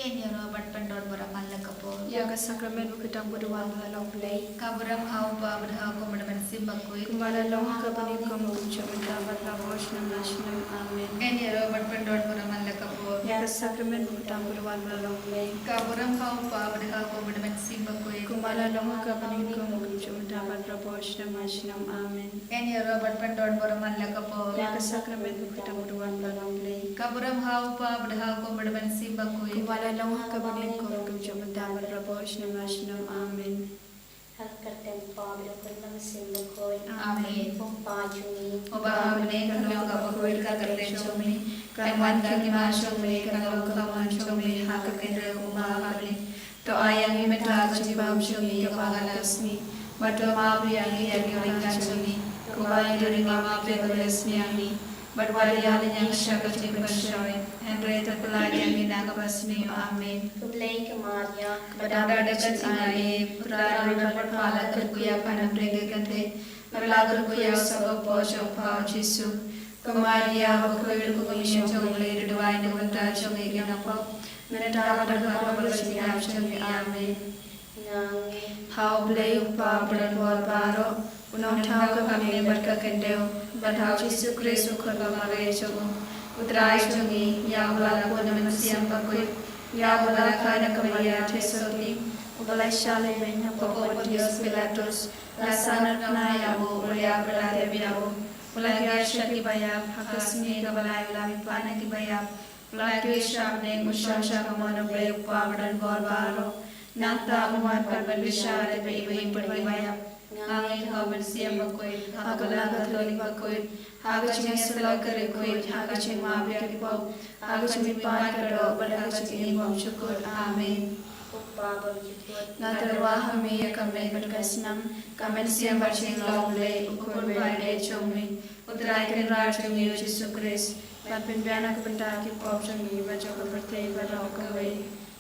Enya Robert Pandor Baraman Lakapo. Yaga Sacrament Bukitang Buduan Long Play. Kaburam Haupa Budha Komandaman Simbakui. Kumala Long Kabani Kumchumita Batabosh National Amen. Enya Robert Pandor Baraman Lakapo. Yaga Sacrament Bukitang Buduan Long Play. Kaburam Haupa Budha Komandaman Simbakui. Kumala Long Kabani Kumchumita Batabosh National Amen. Enya Robert Pandor Baraman Lakapo. Yaga Sacrament Bukitang Buduan Long Play. Kaburam Haupa Budha Komandaman Simbakui. Kumala Long Kabani Kumchumita Batabosh National Amen. Amin. Obamane kanong kapakuil ka karechomni kanwan kagima chomni kanong kawan chomni hakakendra umahani to ayang imetla chibam chomni kapagalasmi bato mabriyangi yagiwinga chomni kubai duringa mapegolesmiyangi but waliyali yang syakati bersyawi Henry terpelai yang minakabasmi amin Kublai Maria Badada dekat sinai putra berpala terkuya panam rege kante berlagu kuya sabab pojok pau Yesus Kemaria bakuil kumisyo chongle duai ne banta chongle kenapa meneta pada bersiap chongle amin Nange Hau blai upa berbuat baru Unang tahu kami berkekendau Badhau Yesus Kristus kergamare chongle Utrai chongle yang berlaku manusia bakuil Ya balakana kamaria tesoti ubalai shale bena pokok Dios Pilatus lasana naya bu ulia belade biabu ulagi shaki bayab hakasmi kabalai ulami pana ki bayab ulagi shabne mushasha kamana bayu pavadan gorbaro nanta umat parban bishare be ibai padai bayab ngangai haban siam bakoi hakalaga tholi bakoi Hagachmi selakare koi hagachmi mabya kipo hagachmi pan kado balagachmi imam syukur amin Natarwa hami kami berkasnam kami siam barching longle ukur bade chomni utrai kan rajmi Yesus Kristus Bapin biana kebentar kipo chomni baca kepertai barau kawai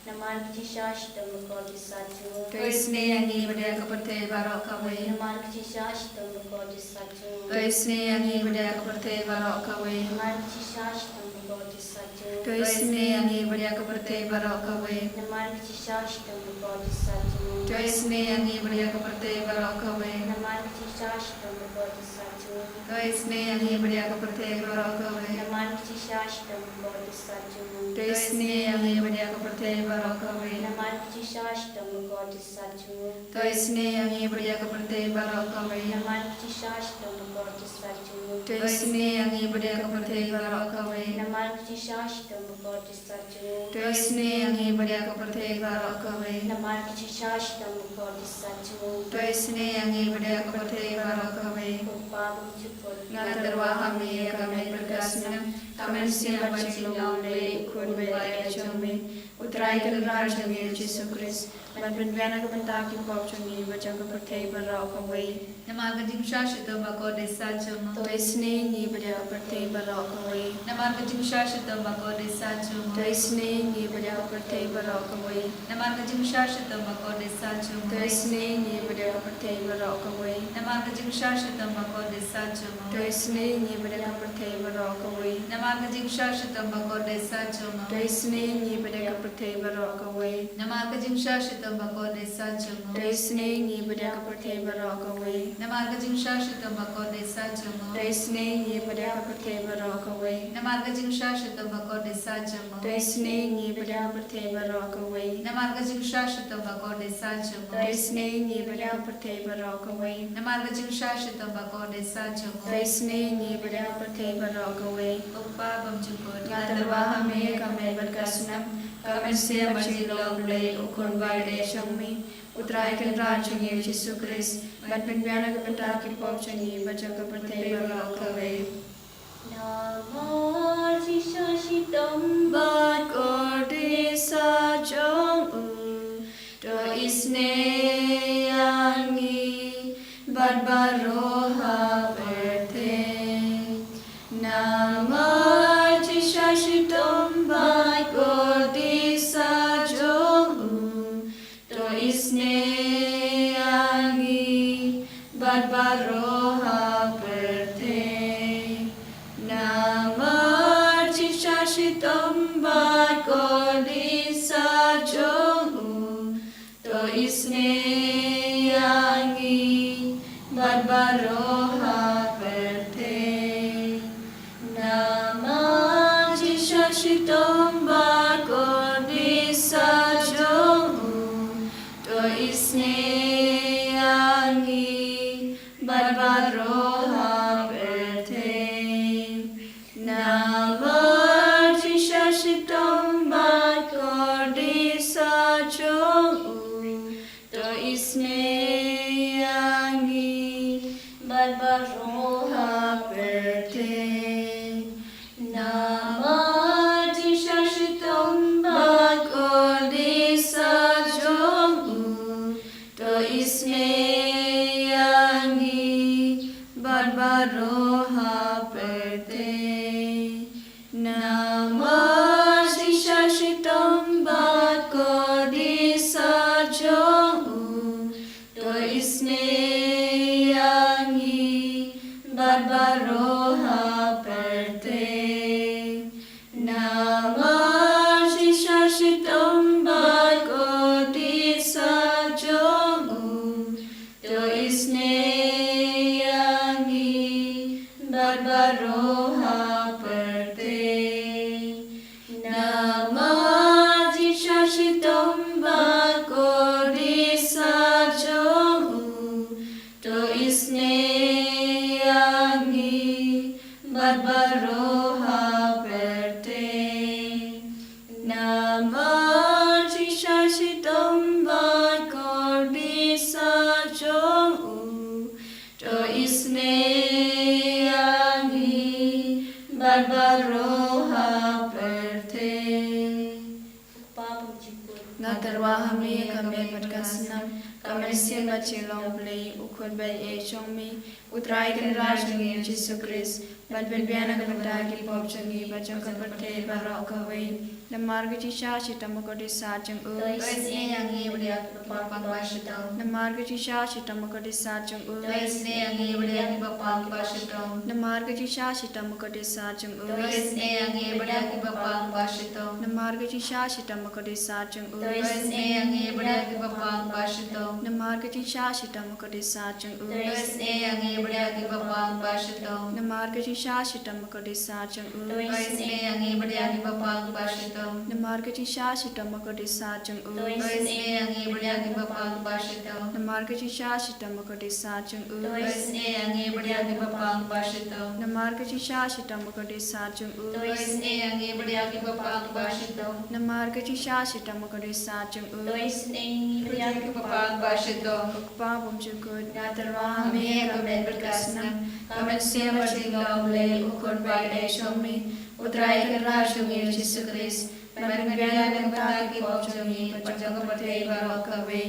Naman Kishash Tamako Disaju Kaisne yangi bade kepertai barau kawai Naman Kishash Tamako Disaju Kaisne yangi bade kepertai barau kawai Naman Kishash Tamako Disaju Kaisne yangi bade kepertai barau kawai Naman Kishash Tamako Disaju Kaisne yangi bade kepertai barau kawai Naman Kishash Tamako Disaju Kaisne yangi bade kepertai barau kawai Naman Kishash Tamako Disaju Kaisne yangi bade kepertai barau kawai Naman Kishash Tamako Disaju Kaisne yangi bade kepertai barau kawai Naman Kishash Tamako Disaju Kaisne yangi bade kepertai barau kawai Naman Kishash Tamako Disaju Kaisne yangi bade kepertai barau kawai Naman Kishash Tamako Disaju Kaisne yangi bade kepertai barau kawai Upabang Jupur Ngatarwa hami kami berkasnam kami siam barching longle ukur bade chomni utrai kan rajmi Yesus Kristus Bapin biana kebentar kipo chomni baca kepertai barau kawai Namarga jimshashita bako desa chuma Kaisne yangi bade kepertai barau kawai Namarga jimshashita bako desa chuma Kaisne yangi bade kepertai barau kawai Namarga jimshashita bako desa chuma Kaisne yangi bade kepertai barau kawai Namarga jimshashita bako desa chuma Kaisne yangi bade kepertai barau kawai Namarga jimshashita bako desa chuma Kaisne yangi bade kepertai barau kawai Namarga jimshashita bako desa chuma Kaisne yangi bade kepertai barau kawai Namarga jimshashita bako desa chuma Kaisne yangi bade kepertai barau kawai Namarga jimshashita bako desa chuma Kaisne yangi bade kepertai barau kawai Namarga jimshashita bako desa chuma Kaisne yangi bade kepertai barau kawai Namarga jimshashita bako desa chuma Kaisne yangi bade kepertai barau kawai Upa bamjupur ngatarwa hame kame berkasnam kame siam barching longle ukur bade chomni utrai kan rajmi Yesus Kristus Bapin biana kebentar kipo chomni baca kepertai barau kawai Namar Kishash Tamako Bat kordisa jong to isne yangi bat baroha berte Namar Kishash Tambat kordisa jong to isne yangi bat baroha berte Namar Kishash Tambat kordisa barbaroha perte. Nama jishashitom bakodisa jongu to isne angi barbaroha perte. Nama jishashitom bakodisa jongu to isne angi barbaroha perte. Nama jishashitom bakodisa jongu to isne angi barbaroha perte. Nama jishashitom bakodisa jongu to isne angi barbaroha perte. Nama jishashitom bakodisa jongu to isne angi barbaroha perte. Nama jishashitom bakodisa jongu to isne angi barbaroha perte. Nama jishashitom bakodisa jongu to isne angi barbaroha perte. Babam jipur. Natarwa hame kame perkasnam kame sin bachilong play ukhud bay e chongmi utrai kan rajngi Jesu Christ ban ben biana kan dagi pop changi bachang kan perte barok kawai namarga chisha chitam ko de sa chang u To isne angi beriak bapang basito. namarga chisha chitam ko de sa chang u To isne angi beriak bapang basito. namarga chisha chitam ko de sa chang u To isne angi beriak bapang basito. namarga chisha chitam ko de sa chang u To isne angi beriak bapang basito. namarga chisha chitam ko de sa chang u To isne angi beriak bapang basito. namarga chisha chitam ko de sa chang u To isne angi beriak bapang basito. namarga chisha chitam ko de sa chang u To isne angi beriak bapang basito. namarga chisha chitam ko de sa chang u To isne angi beriak bapang basito. namarga chisha chitam ko de sa chang u To isne angi beriak bapang basito. namarga chisha chitam ko de sa chang u To isne angi beriak Bapang basito. pa bom chukut natarwa Hame kame perkasnam kame sin bachilong play ukhud bay e chongmi utrai kan rajngi Jesu Christ ban ben biana kan dagi pop changi bachang kan perte barok kawai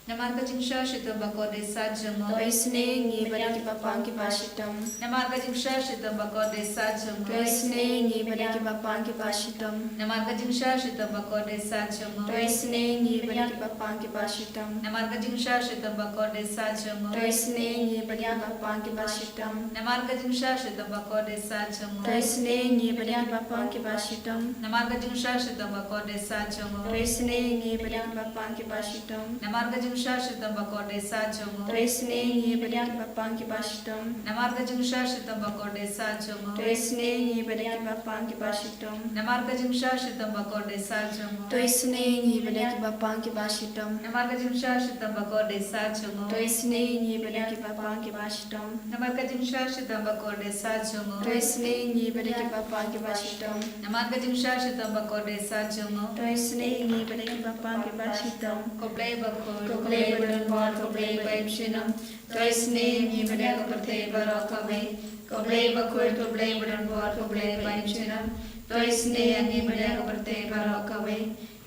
namarga jingsha shitam bakode sajjamo to isne ngi bari ki papang ki pashitam namarga jingsha shitam bakode sajjamo to isne ngi bari ki papang ki pashitam namarga jingsha shitam bakode sajjamo to isne ngi bari ki papang ki pashitam namarga jingsha shitam bakode sajjamo to isne ngi bari ki papang ki pashitam namarga jingsha shitam bakode sajjamo to isne ngi bari ki papang ki pashitam namarga jingsha shitam bakode sajjamo to isne ngi bari ki papang ki pashitam namarga jingsha shitam bakode sajjamo to isne ngi bari ki papang ki pashitam namarga jingsha shitam bakode sajjamo to isne ngi bari ki papang ki pashitam namarga jingsha shitam bakode sajjamo to isne ngi bari ki papang ki pashitam namarga jingsha shitam bakode sajjamo to isne ngi bari ki papang ki pashitam namarga jingsha shitam bakode sajjamo to isne ngi bari ki papang ki pashitam namarga jingsha shitam bakode sajjamo to isne ngi bari ki papang ki pashitam koplay bakor koklei badan bor koklei baim shinam to isne ngi bari ki perte barok kawai koklei bakur koklei badan bor koklei baim shinam to isne ngi bari ki perte barok kawai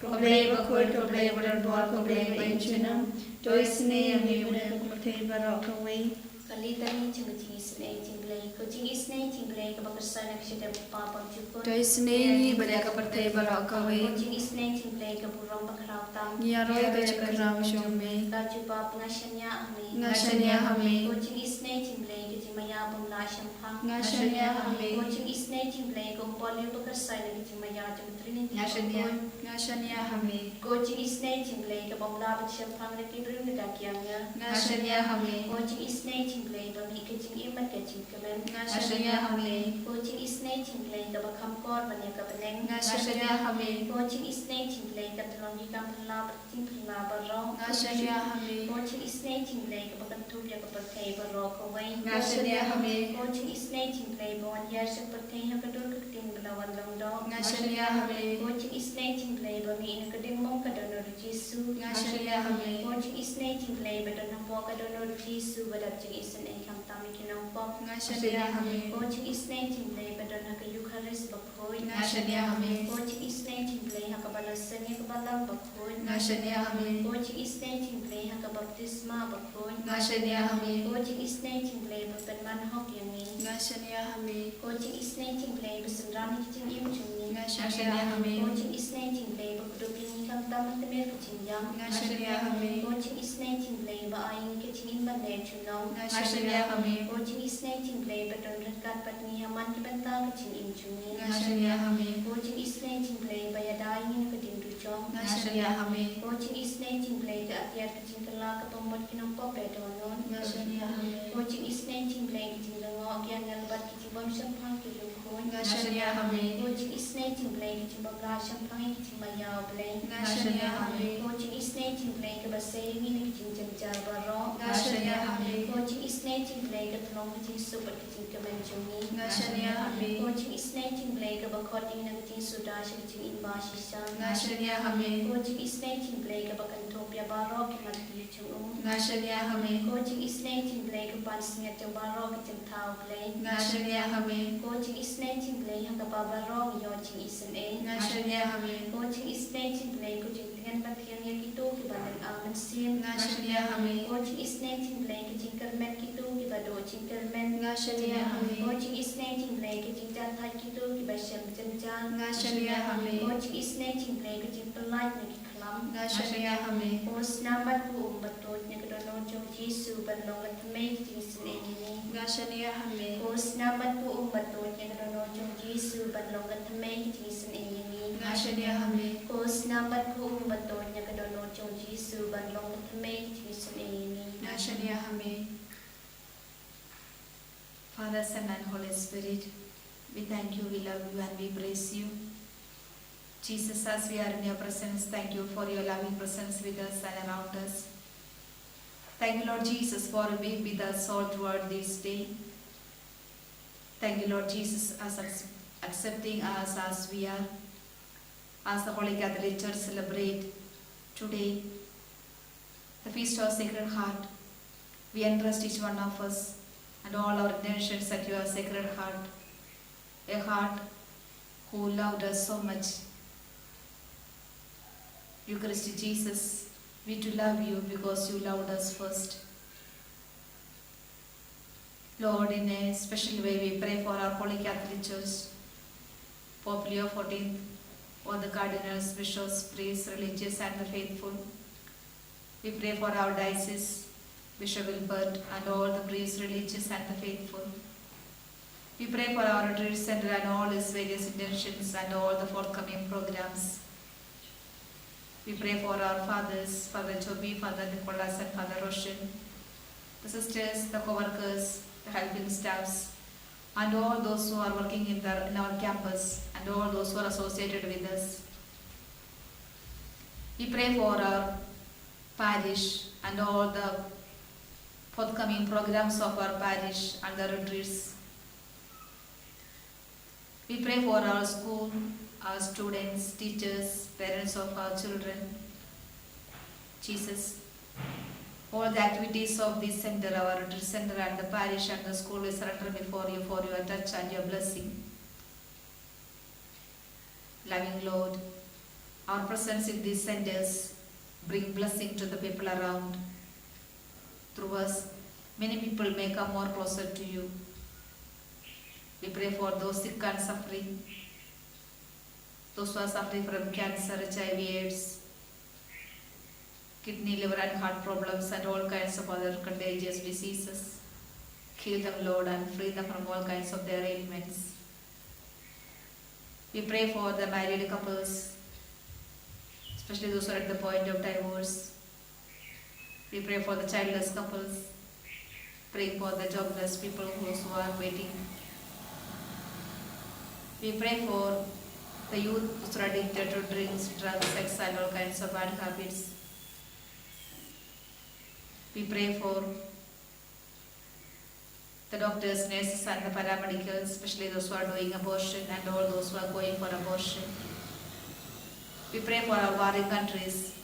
koklei bakur koklei badan bor koklei baim shinam to isne ngi bari ki perte barok kawai Kali tani ching isne chinglei ko ching isne chinglei ko bakarsan ak shite papang jipur. to isne ngi bari ki perte barok kawai Ko ching isne chinglei ko burong bakraw tam. nya roi to chakraw shome Raju pap ngashanya ami. ngashanya hame Ko ching isne chinglei ko kicing maya bang la sham phang Ngashania hame. coaching is nating play ko boli bakar sai na kicing maya jam trin Ngashania hame. coaching is nating play ko bang la bat sham phang na ki rin ka kyang ya Ngashania hame. coaching is nating play ba mi kicing imat kicing kamen Ngashania hame. coaching is nating play ka ba kham kor ba ne ka baneng Ngashania hame. coaching is nating play ka tlong ni kam phla ba ting phla ba ro Ngashania hame. coaching is nating play ka ba kan tu ya ka ba kai ba ro ko wai Ngashania hame. coaching is nating play ba wan ya sa pa kai ha ka dur ka tin bla wan long do Ngashania hame. coaching is nating play ba mi in ka ding mong ka do no jisu Ngashania hame. coaching is nating play ba do na po ka do no jisu ba da jing is an kam ta mi kinong po Ngashania hame. coaching is nating play ba do na ka eucharist ba khoi Ngashania hame. coaching is nating play ha ka ba la sang ka ba lang ba khoi Ngashania hame. coaching is nating play ha ka baptisma ba khoi Ngashania hame. coaching is nating play ba kan man hok yang ni Ngashania hame. coaching is nating play ba sandrani kiting im chung ni Ngashania hame. coaching is nating play ba kudu pin kam tam te mer kiting yang Ngashania hame. coaching is nating play ba ain kiting im ban ne chung no Ngashania hame. coaching is nating play ba don rat kat patni haman ki ban ta kiting im chung ni Ngashania hame. coaching is nating play ba ya dai ni ka ding tu chong Ngashania hame. coaching is nating play ka atyar kiting kala ka pamot kinong po pe do non Ngashania hame. coaching is nating play kiting lango kyan ngal bat kiting bam sam phang ki lu khoi Ngashania hame. coaching is nating play kiting bam la sam phang kiting ma yaw play Ngashania hame. coaching is nating play ka ba se ni ni kiting jam jar ba ro Ngashania hame. coaching is nating play ka tlong kiting super kiting ka man chumi Ngashania hame. coaching is nating play ka ba khot ni na kiting suda shi kiting in ba shi sa Ngashania hame. coaching is nating play ka ba kan thop ya ba ro ki mat ki chung Ngashania hame. coaching is nating play ka pan singa chung ba ro ki chung thao play Ngashania hame. coaching is nating play ha ka ba ba ro yo ching isan e Ngashania hame. coaching is nating play ko chung tian ba tian ya ki tu ki ba nan aman sim Ngashania hame. coaching is nating play ki chung kar men ki tu ki ba do chung kar men Ngashania hame. coaching is nating play ki chung jan thai ki tu ki ba shem jan jan Ngashania hame. coaching is nating play ki chung polite na ki khlam Ngashania hame. Os namat ku batot ni kedono jong Yesu balong at may tingsin ini. Ngashania hame. Os namat ku batot ni kedono jong Yesu balong at may tingsin ini. Ngashania hame. Os namat ku batot ni kedono jong Yesu balong at may tingsin ini. Ngashania hame. Father, Son, and Holy Spirit, we thank you, we love you, and we praise you. Jesus, as we are in your presence, thank you for your loving presence with us and around us. Thank you, Lord Jesus, for being with us all throughout this day. Thank you, Lord Jesus, as accepting us as we are, as the Holy Catholic Church celebrate today the Feast of Sacred Heart. We entrust each one of us and all our intentions at your Sacred Heart, a heart who loved us so much. Eucharistic Jesus, we too love you because you loved us first. Lord, in a special way, we pray for our Holy Catholic Church, Pope Leo XIV, all the cardinals, bishops, priests, religious, and the faithful. We pray for our diocese, Bishop Wilbert, and all the priests, religious, and the faithful. We pray for our retreat center and all its various intentions and all the forthcoming programs. We pray for our fathers, Father Joby, Father Nicholas, and Father Roshan, the sisters, the co-workers, the helping staffs, and all those who are working in our campus, and all those who are associated with us. We pray for our parish and all the forthcoming programs of our parish and the retreats. We pray for our school, our students, teachers, parents of our children. Jesus, all the activities of this center, our retreat center and the parish and the school, we surrender before you for your touch and your blessing. Loving Lord, our presence in these centers bring blessing to the people around. Through us, many people may come more closer to you. We pray for those sick and suffering, those who are suffering from cancer, HIV, AIDS, kidney, liver and heart problems, and all kinds of other contagious diseases. Heal them, Lord, and free them from all kinds of their ailments. We pray for the married couples, especially those who are at the point of divorce. We pray for the childless couples, praying for the jobless people who are waiting. We pray for the youth who are addicted to drinks, drugs, sex, and all kinds of bad habits. We pray for the doctors, nurses, and the paramedicals, especially those who are doing abortion and all those who are going for abortion. We pray for our warring countries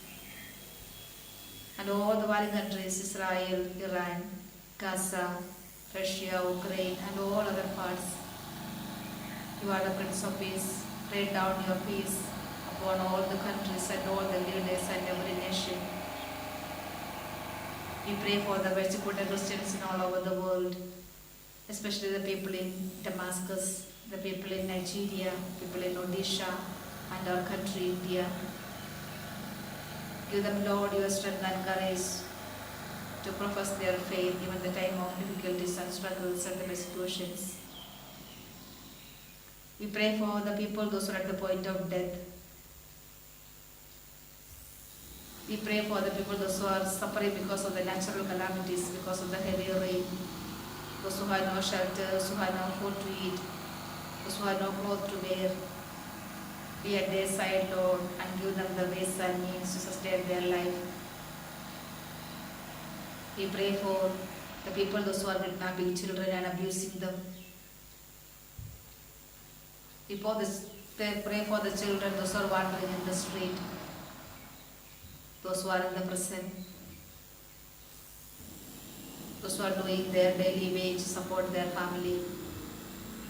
and all the warring countries, Israel, Iran, Gaza, Russia, Ukraine, and all other parts. You are the Prince of Peace. Rain down your peace upon all the countries and all the leaders and every nation. We pray for the persecuted Christians in all over the world, especially the people in Damascus, the people in Nigeria, people in Odisha, and our country, India. Give them, Lord, your strength and courage to profess their faith even in the time of difficulties and struggles and the persecutions. We pray for the people, those who are at the point of death. We pray for the people, those who are suffering because of the natural calamities, because of the heavy rain, those who have no shelter, those who have no food to eat, those who have no clothes to wear. Be at their side, Lord, and give them the ways and means to sustain their life. We pray for the people, those who are kidnapping children and abusing them. We pray for the children, those who are wandering in the street, those who are in the prison, those who are doing their daily wage to support their family,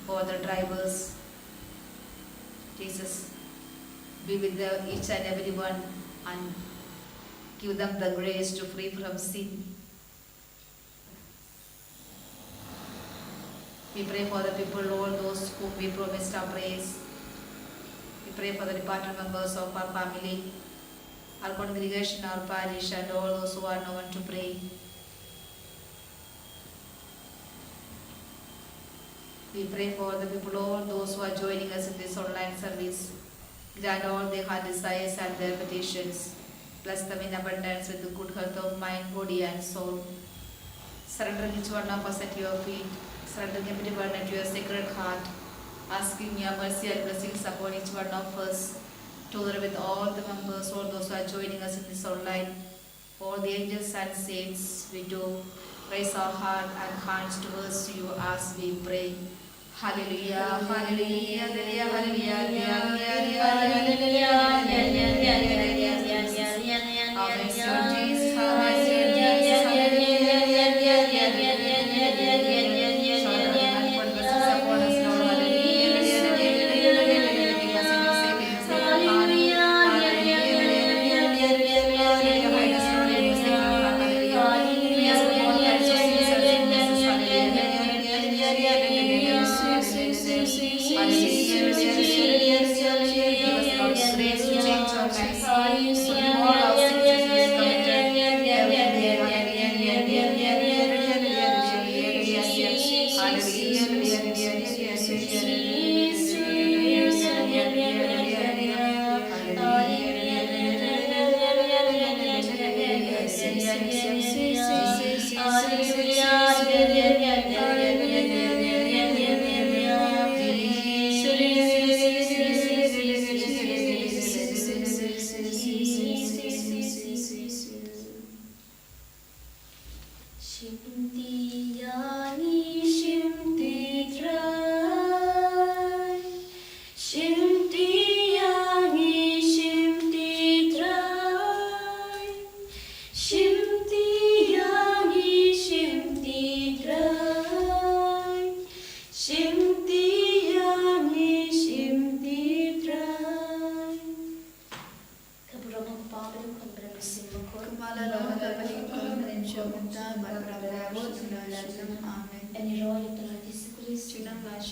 for the drivers. Jesus, be with each and everyone and give them the grace to free from sin. We pray for the people, all those whom we promised our praise. We pray for the departed members of our family, our congregation, our parish, and all those who are known to pray. We pray for the people, all those who are joining us in this online service. Grant all their heart desires and their petitions. Bless them in abundance with the good health of mind, body, and soul. Surrender each one of us at your feet. Surrender everyone at your sacred heart. Asking your mercy and blessings upon each one of us. Together with all the members, all those who are joining us in this online, all the angels and saints, we do raise our heart and hands towards you as we pray. Hallelujah, hallelujah, hallelujah, hallelujah, hallelujah,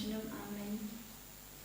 Amen.